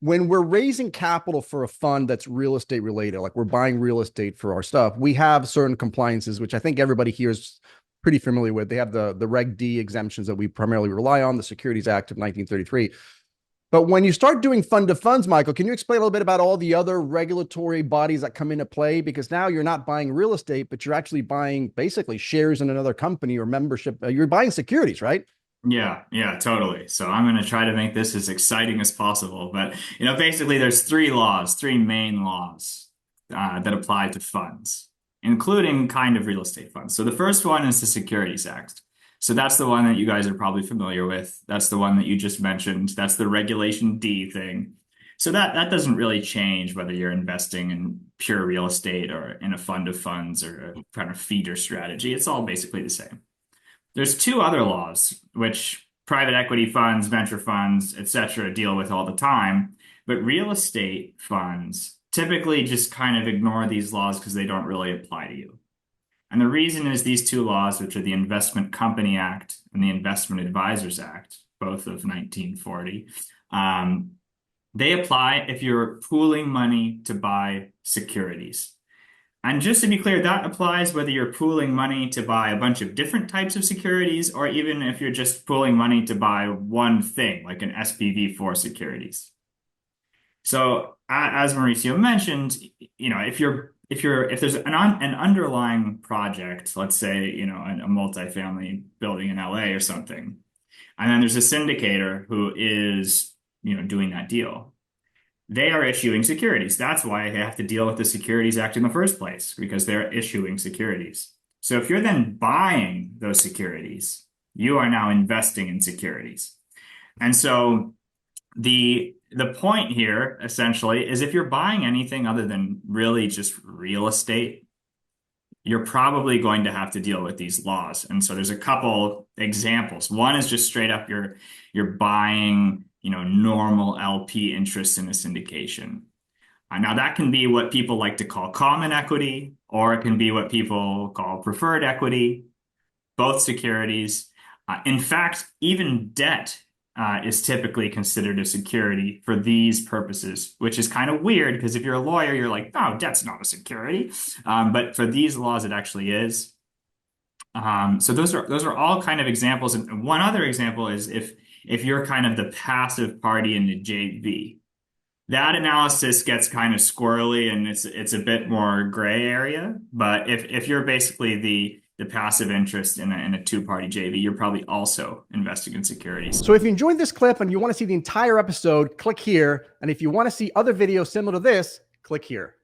when we're raising capital for a fund that's real estate related, like we're buying real estate for our stuff, we have certain compliances, which I think everybody here is pretty familiar with. They have the Reg D exemptions that we primarily rely on, the Securities Act of 1933. But when you start doing fund of funds, Michael, can you explain a little bit about all the other regulatory bodies that come into play? Because now you're not buying real estate, but you're actually buying basically shares in another company or membership. You're buying securities, right? Yeah, yeah, totally. So I'm going to try to make this as exciting as possible. But, basically there's three laws, three main laws that apply to funds, including kind of real estate funds. So the first one is the Securities Act. So that's the one that you guys are probably familiar with. That's the one that you just mentioned. That's the Regulation D thing. So that doesn't really change whether you're investing in pure real estate or in a fund of funds or a kind of feeder strategy. It's all basically the same. There's two other laws which private equity funds, venture funds, etc. deal with all the time, but real estate funds typically just kind of ignore these laws because they don't really apply to you. And the reason is these two laws, which are the Investment Company Act and the Investment Advisors Act, both of 1940, they apply if you're pooling money to buy securities. And just to be clear, that applies whether you're pooling money to buy a bunch of different types of securities, or even if you're just pooling money to buy one thing, like an SPV4 securities. So as Mauricio mentioned, if there's an underlying project, let's say, a multifamily building in LA or something, and then there's a syndicator who is, doing that deal. They are issuing securities. That's why they have to deal with the Securities Act in the first place, because they're issuing securities. So if you're then buying those securities, you are now investing in securities. And so the point here essentially is if you're buying anything other than really just real estate, you're probably going to have to deal with these laws. And so there's a couple examples. One is just straight up you're buying normal LP interest in a syndication. Now that can be what people like to call common equity, or it can be what people call preferred equity, both securities. In fact, even debt is typically considered a security for these purposes, which is kind of weird because if you're a lawyer, you're like, no, debt's not a security. But for these laws, it actually is. So those are all kind of examples. And one other example is if you're kind of the passive party in the JV. That analysis gets kind of squirrely and it's a bit more gray area. But if you're basically the passive interest in a two-party JV, you're probably also investing in securities. So if you enjoyed this clip and you want to see the entire episode, click here. And if you want to see other videos similar to this, click here.